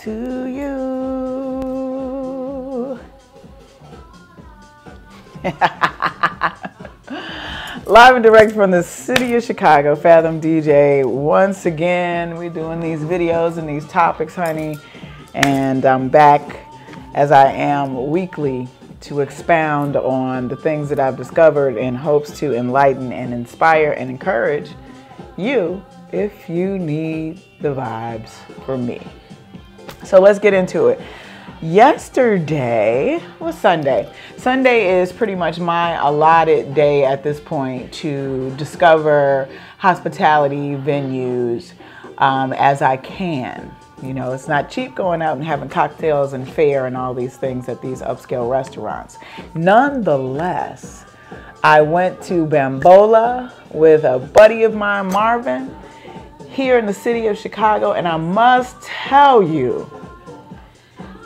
to you. Live and direct from the city of Chicago, Fathom DJ. Once again, we're doing these videos and these topics, honey. And I'm back as I am weekly to expound on the things that I've discovered in hopes to enlighten and inspire and encourage you if you need the vibes from me. So let's get into it. Yesterday was Sunday. Sunday is pretty much my allotted day at this point to discover hospitality venues as I can. You know, it's not cheap going out and having cocktails and fare and all these things at these upscale restaurants. Nonetheless, I went to Bambola with a buddy of mine, Marvin, here in the city of Chicago, and I must tell you,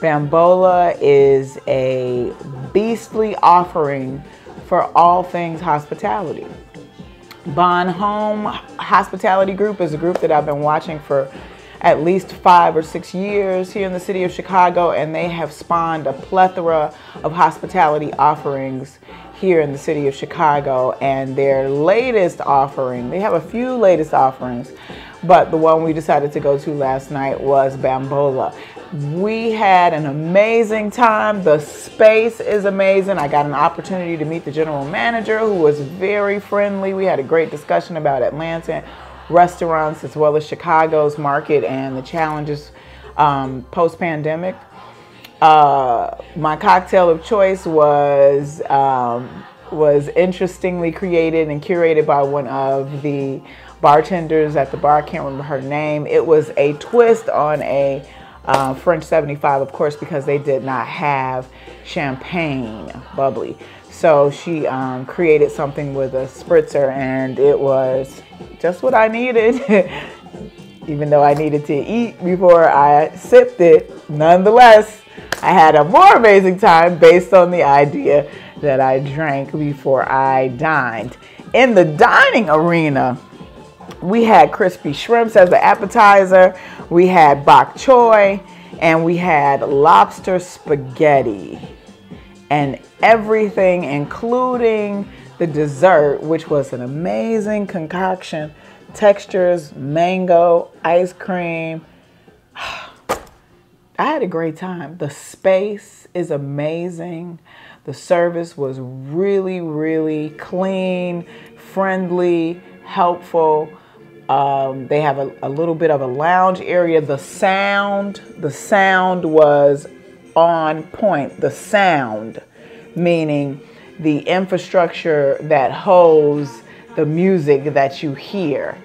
Bambola is a beastly offering for all things hospitality. Bon Home Hospitality Group is a group that I've been watching for at least 5 or 6 years here in the city of Chicago, and they have spawned a plethora of hospitality offerings here in the city of Chicago. And their latest offering, they have a few latest offerings, but the one we decided to go to last night was Bambola. We had an amazing time. The space is amazing. I got an opportunity to meet the general manager, who was very friendly. We had a great discussion about Atlanta restaurants as well as Chicago's market and the challenges post-pandemic. My cocktail of choice was interestingly created and curated by one of the bartenders at the bar. I can't remember her name. It was a twist on a French 75, of course, because they did not have champagne bubbly. So she created something with a spritzer, and it was just what I needed. Even though I needed to eat before I sipped it, nonetheless, I had a more amazing time based on the idea that I drank before I dined. In the dining arena, we had crispy shrimps as an appetizer, we had bok choy, and we had lobster spaghetti. And everything, including the dessert, which was an amazing concoction, textures, mango, ice cream. I had a great time. The space is amazing. The service was really, really clean, friendly, helpful. They have a little bit of a lounge area. The sound was on point. The sound, meaning the infrastructure that holds the music that you hear,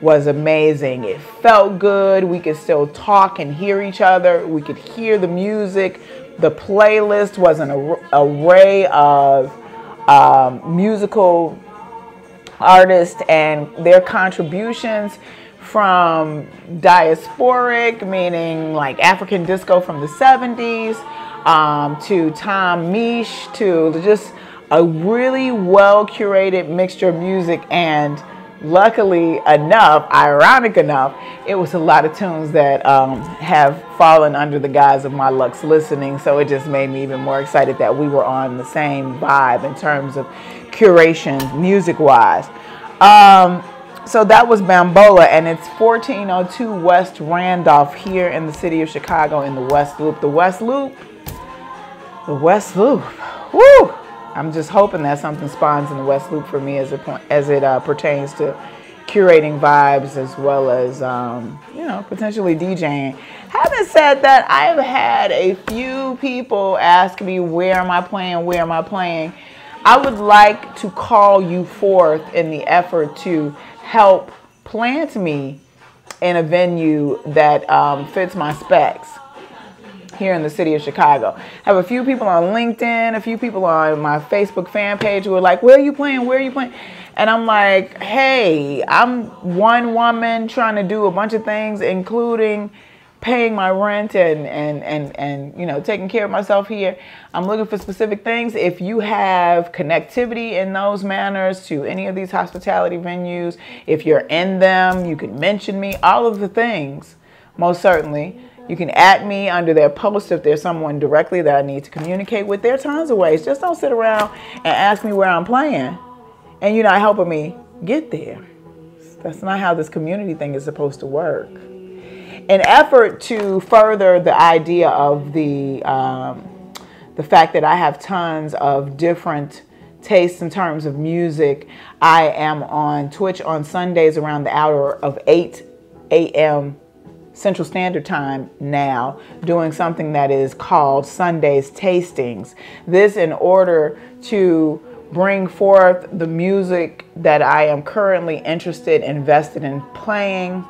was amazing. It felt good. We could still talk and hear each other. We could hear the music. The playlist was an array of musical artists and their contributions, from diasporic, meaning like African disco from the 70s, to Tom Misch, to just a really well curated mixture of music. And luckily enough, ironic enough, it was a lot of tunes that have fallen under the guise of my Lux listening. So it just made me even more excited that we were on the same vibe in terms of curation music wise. So that was Bambola, and it's 1402 West Randolph here in the city of Chicago in the West Loop. The West Loop. Woo! I'm just hoping that something spawns in the West Loop for me as it pertains to curating vibes as well as, potentially DJing. Having said that, I've had a few people ask me, where am I playing? I would like to call you forth in the effort to help plant me in a venue that fits my specs here in the city of Chicago. I have a few people on LinkedIn, a few people on my Facebook fan page who are like, where are you playing? And I'm like, hey, I'm one woman trying to do a bunch of things, including paying my rent and taking care of myself here. I'm looking for specific things. If you have connectivity in those manners to any of these hospitality venues, if you're in them, you can mention me, all of the things, most certainly. You can at me under their post if there's someone directly that I need to communicate with. There are tons of ways. Just don't sit around and ask me where I'm playing and you're not helping me get there. That's not how this community thing is supposed to work. In effort to further the idea of the fact that I have tons of different tastes in terms of music, I am on Twitch on Sundays around the hour of 8 a.m. Central Standard Time now, doing something that is called Sundays Tastings. This in order to bring forth the music that I am currently invested in playing,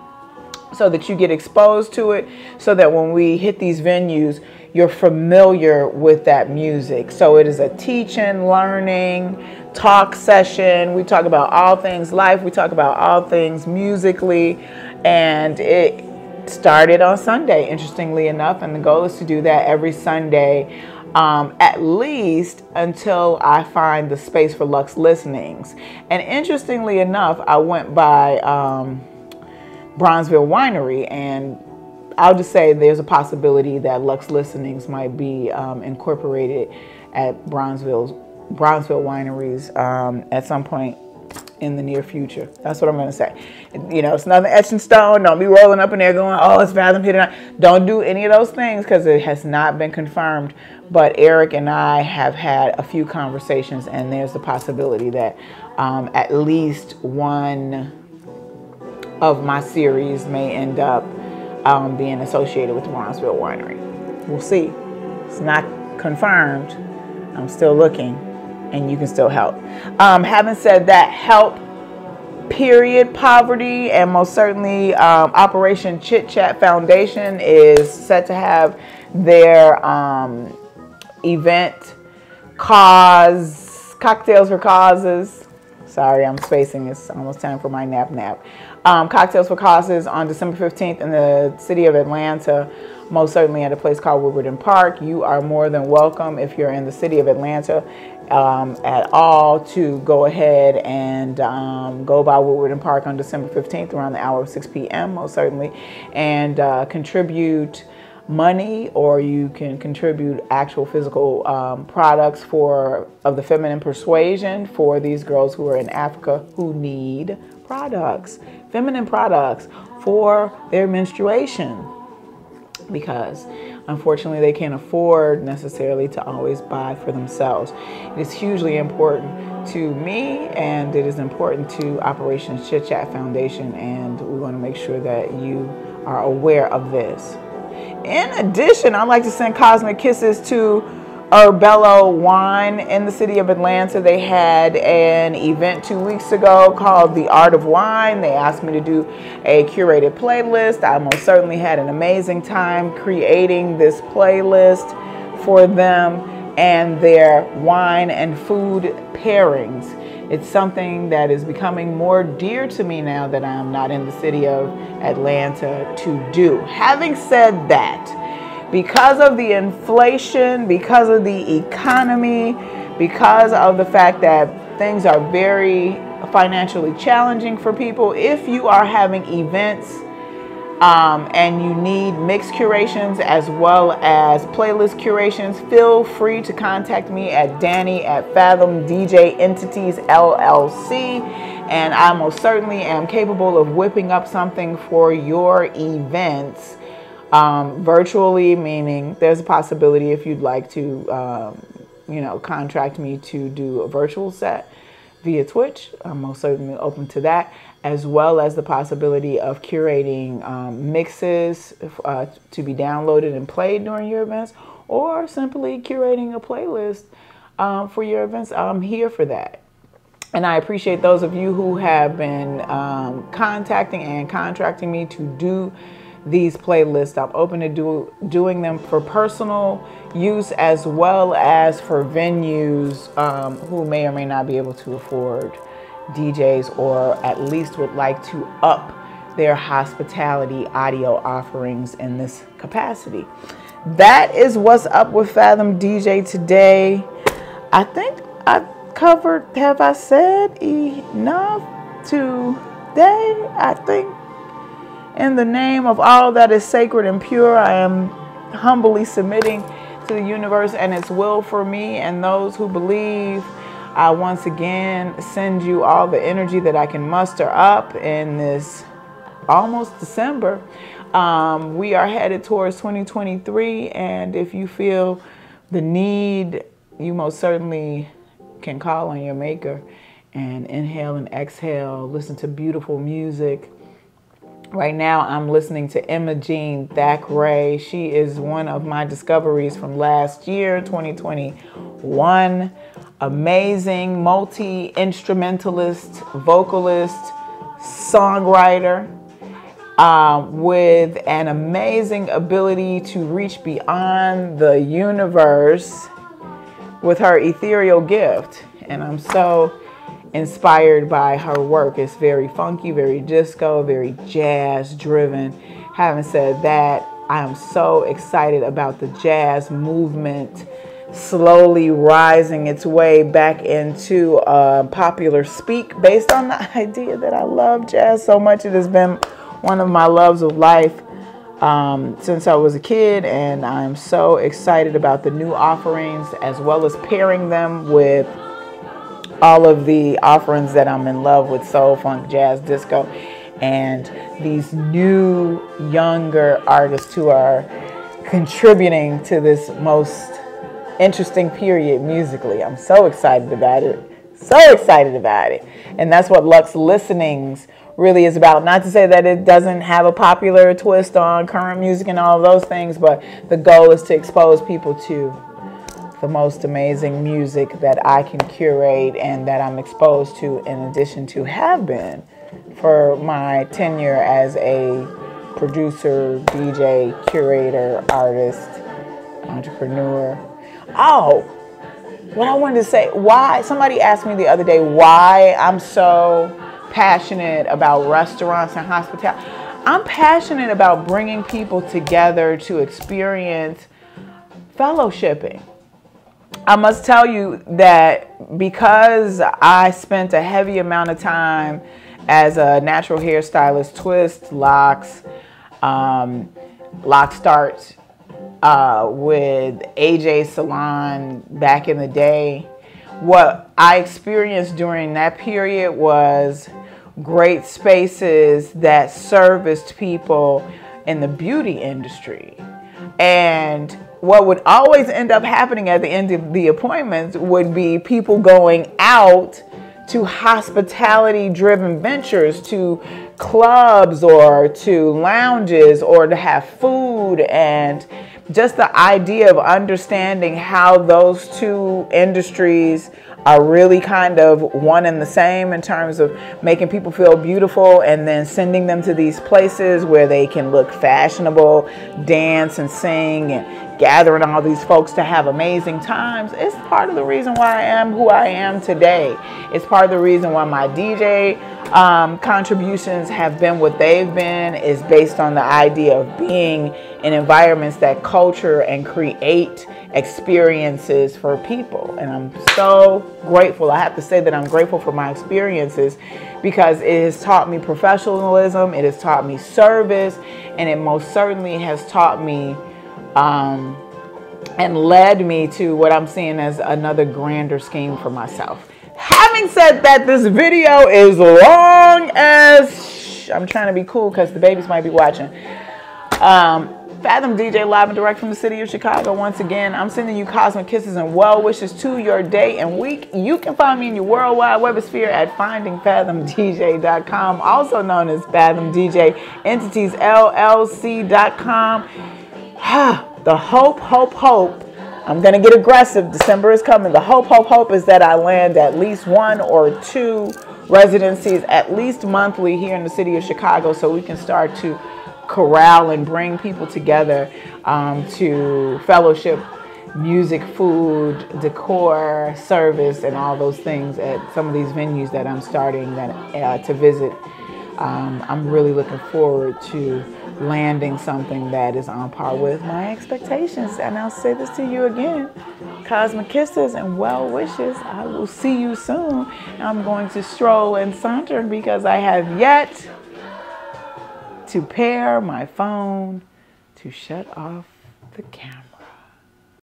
so that you get exposed to it, so that when we hit these venues, you're familiar with that music. So it is a teaching, learning, talk session. We talk about all things life. We talk about all things musically. And it started on Sunday, interestingly enough. And the goal is to do that every Sunday, at least until I find the space for Lux Listenings. And interestingly enough, I went by Bronzeville Winery, and I'll just say there's a possibility that Lux Listenings might be incorporated at Bronzeville Wineries at some point in the near future. That's what I'm going to say. You know, it's nothing etched in stone. Don't be rolling up in there going, oh, it's Fathom here tonight. Don't do any of those things because it has not been confirmed. But Eric and I have had a few conversations, and there's the possibility that at least one of my series may end up being associated with the Bronzeville Winery. We'll see. It's not confirmed. I'm still looking, and you can still help. Having said that, help, period, poverty, and most certainly Operation Chit Chat Foundation is set to have their event, Cocktails for Causes. Sorry, I'm spacing. It's almost time for my nap. Cocktails for Causes on December 15th in the city of Atlanta, most certainly at a place called Woodward Park. You are more than welcome, if you're in the city of Atlanta at all, to go ahead and go by Woodward Park on December 15th around the hour of 6 p.m. most certainly, and contribute money, or you can contribute actual physical products of the feminine persuasion for these girls who are in Africa who need products, feminine products for their menstruation, because unfortunately they can't afford necessarily to always buy for themselves. It is hugely important to me, and it is important to Operation Chit Chat Foundation, and we want to make sure that you are aware of this. In addition, I'd like to send cosmic kisses to Urbello Wine in the city of Atlanta. They had an event 2 weeks ago called The Art of Wine. They asked me to do a curated playlist. I most certainly had an amazing time creating this playlist for them and their wine and food pairings. It's something that is becoming more dear to me now that I'm not in the city of Atlanta to do. Having said that, because of the inflation, because of the economy, because of the fact that things are very financially challenging for people, if you are having events and you need mix curations as well as playlist curations, feel free to contact me at Danny at Fathom DJ Entities LLC, and I most certainly am capable of whipping up something for your events virtually, meaning there's a possibility if you'd like to contract me to do a virtual set via Twitch. I'm most certainly open to that, as well as the possibility of curating mixes to be downloaded and played during your events, or simply curating a playlist for your events. I'm here for that. And I appreciate those of you who have been contacting and contracting me to do these playlists. I'm open to doing them for personal use as well as for venues who may or may not be able to afford DJs, or at least would like to up their hospitality audio offerings in this capacity. That is what's up with Fathom DJ today. I think I've covered, have I said enough today? I think In the name of all that is sacred and pure, I am humbly submitting to the universe and its will for me and those who believe. I once again send you all the energy that I can muster up in this almost December. We are headed towards 2023, and if you feel the need, you most certainly can call on your maker and inhale and exhale, listen to beautiful music. Right now, I'm listening to Imogene Thackeray. She is one of my discoveries from last year, 2021. Amazing multi-instrumentalist, vocalist, songwriter, with an amazing ability to reach beyond the universe with her ethereal gift. And I'm so inspired by her work. It's very funky, very disco, very jazz driven. Having said that, I am so excited about the jazz movement slowly rising its way back into popular speak, based on the idea that I love jazz so much. It has been one of my loves of life since I was a kid, and I'm so excited about the new offerings, as well as pairing them with all of the offerings that I'm in love with: soul, funk, jazz, disco, and these new younger artists who are contributing to this most interesting period musically. I'm so excited about it. So excited about it. And that's what Lux Listenings really is about. Not to say that it doesn't have a popular twist on current music and all of those things, but the goal is to expose people to the most amazing music that I can curate and that I'm exposed to, in addition to have been for my tenure as a producer, DJ, curator, artist, entrepreneur. Oh, what I wanted to say, why, somebody asked me the other day why I'm so passionate about restaurants and hospitality. I'm passionate about bringing people together to experience fellowshipping. I must tell you that because I spent a heavy amount of time as a natural hairstylist, twist, locks, lock starts, with AJ Salon back in the day, what I experienced during that period was great spaces that serviced people in the beauty industry. And what would always end up happening at the end of the appointments would be people going out to hospitality-driven ventures, to clubs or to lounges, or to have food, and just the idea of understanding how those two industries are really kind of one and the same in terms of making people feel beautiful and then sending them to these places where they can look fashionable, dance and sing, and gathering all these folks to have amazing times. It's part of the reason why I am who I am today. It's part of the reason why my DJ contributions have been what they've been, is based on the idea of being in environments that culture and create experiences for people. And I'm so grateful. I have to say that I'm grateful for my experiences, because it has taught me professionalism, it has taught me service, and it most certainly has taught me and led me to what I'm seeing as another grander scheme for myself. Having said that, this video is long as I'm trying to be cool because the babies might be watching. Fathom DJ, live and direct from the city of Chicago. Once again, I'm sending you cosmic kisses and well wishes to your day and week. You can find me in your worldwide webosphere at findingfathomdj.com, also known as Fathom DJ Entities LLC.com. The hope. I'm going to get aggressive. December is coming. The hope is that I land at least 1 or 2 residencies, at least monthly, here in the city of Chicago, so we can start to corral and bring people together to fellowship, music, food, decor, service, and all those things at some of these venues that I'm starting to visit. I'm really looking forward to landing something that is on par with my expectations. And I'll say this to you again: cosmic kisses and well wishes. I will see you soon. I'm going to stroll and saunter because I have yet to pair my phone to shut off the camera.